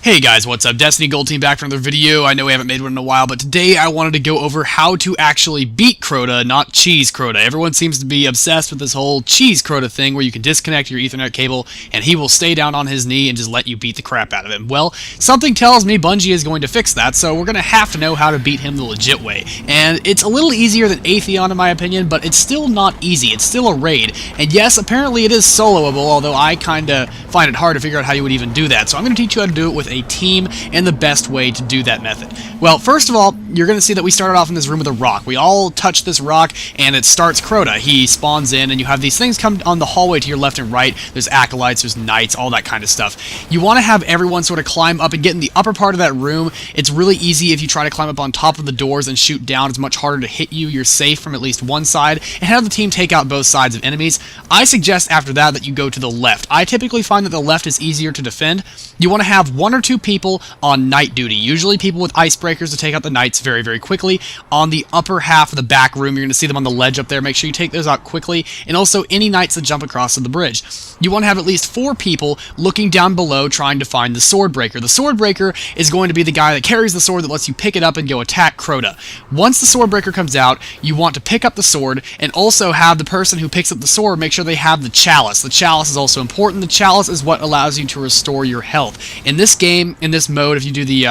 Hey guys, what's up? Destiny Gold Team back for another video. I know we haven't made one in a while, but today I wanted to go over how to actually beat Crota, not cheese Crota. Everyone seems to be obsessed with this whole cheese Crota thing where you can disconnect your Ethernet cable and he will stay down on his knee and just let you beat the crap out of him. Well, something tells me Bungie is going to fix that, so we're going to have to know how to beat him the legit way. And it's a little easier than Atheon in my opinion, but it's still not easy. It's still a raid. And yes, apparently it is soloable, although I kinda find it hard to figure out how you would even do that. So I'm going to teach you how to do it with a team and the best way to do that method. Well, first of all, you're going to see that we started off in this room with a rock. We all touch this rock and it starts Crota. He spawns in and you have these things come on the hallway to your left and right. There's acolytes, there's knights, all that kind of stuff. You want to have everyone sort of climb up and get in the upper part of that room. It's really easy if you try to climb up on top of the doors and shoot down. It's much harder to hit you. You're safe from at least one side and have the team take out both sides of enemies. I suggest after that you go to the left. I typically find that the left is easier to defend. You want to have one or two people on night duty, usually people with icebreakers to take out the knights very, very quickly. On the upper half of the back room, you're going to see them on the ledge up there. Make sure you take those out quickly, and also any knights that jump across to the bridge. You want to have at least 4 people looking down below trying to find the sword breaker. The sword breaker is going to be the guy that carries the sword that lets you pick it up and go attack Crota. Once the sword breaker comes out, you want to pick up the sword and also have the person who picks up the sword make sure they have the chalice. The chalice is also important. The chalice is what allows you to restore your health. In this game, in this mode, if you do the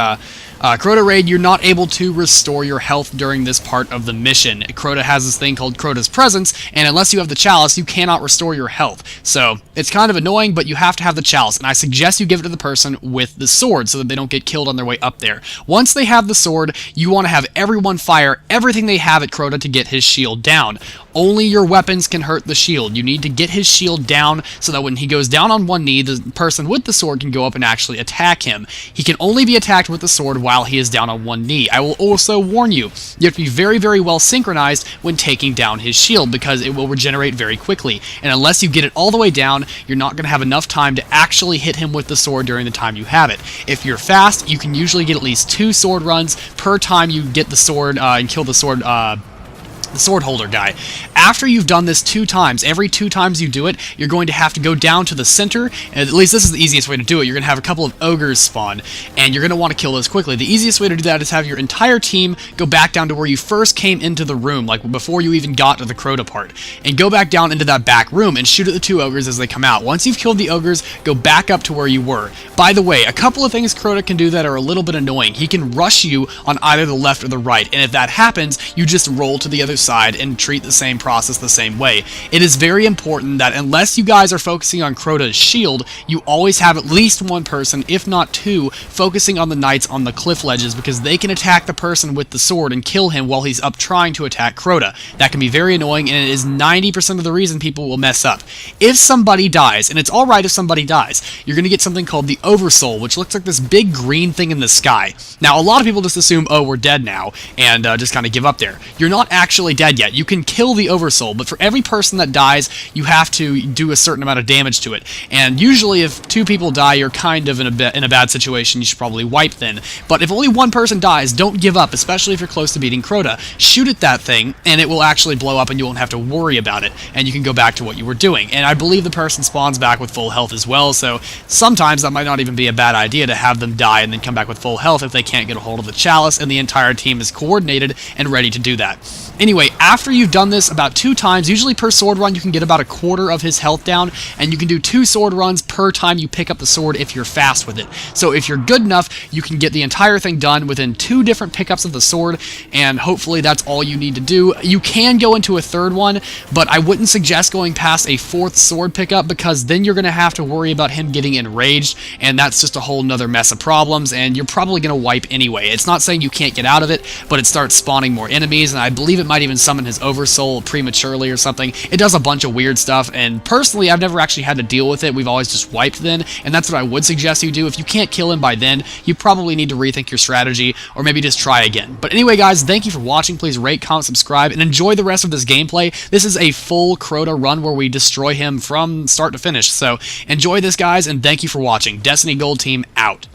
Crota raid, you're not able to restore your health during this part of the mission. Crota has this thing called Crota's Presence, and unless you have the chalice, you cannot restore your health. So, it's kind of annoying, but you have to have the chalice, and I suggest you give it to the person with the sword so that they don't get killed on their way up there. Once they have the sword, you want to have everyone fire everything they have at Crota to get his shield down. Only your weapons can hurt the shield. You need to get his shield down so that when he goes down on one knee, the person with the sword can go up and actually attack him. He can only be attacked with the sword while he is down on one knee. I will also warn you, you have to be very, very well synchronized when taking down his shield because it will regenerate very quickly. And unless you get it all the way down, you're not going to have enough time to actually hit him with the sword during the time you have it. If you're fast, you can usually get at least 2 sword runs per time you get the sword and kill the sword holder guy. After you've done this 2 times, every 2 times you do it, you're going to have to go down to the center, and at least this is the easiest way to do it. You're going to have a couple of ogres spawn, and you're going to want to kill those quickly. The easiest way to do that is have your entire team go back down to where you first came into the room, like before you even got to the Crota part, and go back down into that back room and shoot at the 2 ogres as they come out. Once you've killed the ogres, go back up to where you were. By the way, a couple of things Crota can do that are a little bit annoying. He can rush you on either the left or the right, and if that happens, you just roll to the other side and treat the same process the same way. It is very important that unless you guys are focusing on Crota's shield, you always have at least one person, if not 2, focusing on the knights on the cliff ledges because they can attack the person with the sword and kill him while he's up trying to attack Crota. That can be very annoying, and it is 90% of the reason people will mess up. If somebody dies, and it's alright if somebody dies, you're going to get something called the Oversoul, which looks like this big green thing in the sky. Now, a lot of people just assume, oh, we're dead now, and just kind of give up there. You're not actually dead yet. You can kill the Oversoul, but for every person that dies, you have to do a certain amount of damage to it. And usually if 2 people die, you're kind of in a bad situation. You should probably wipe then. But if only one person dies, don't give up, especially if you're close to beating Crota. Shoot at that thing, and it will actually blow up, and you won't have to worry about it, and you can go back to what you were doing. And I believe the person spawns back with full health as well, so sometimes that might not even be a bad idea to have them die and then come back with full health if they can't get a hold of the chalice, and the entire team is coordinated and ready to do that. Anyway, after you've done this about 2 times, usually per sword run you can get about a quarter of his health down, and you can do 2 sword runs per time you pick up the sword if you're fast with it. So if you're good enough, you can get the entire thing done within 2 different pickups of the sword, and hopefully that's all you need to do. You can go into a 3rd one, but I wouldn't suggest going past a 4th sword pickup because then you're going to have to worry about him getting enraged, and that's just a whole nother mess of problems, and you're probably going to wipe anyway. It's not saying you can't get out of it, but it starts spawning more enemies, and I believe it might even summon his Oversoul prematurely or something. It does a bunch of weird stuff, and personally, I've never actually had to deal with it. We've always just wiped then, and that's what I would suggest you do. If you can't kill him by then, you probably need to rethink your strategy, or maybe just try again. But anyway, guys, thank you for watching. Please rate, comment, subscribe, and enjoy the rest of this gameplay. This is a full Crota run where we destroy him from start to finish, so enjoy this, guys, and thank you for watching. Destiny Gold Team out.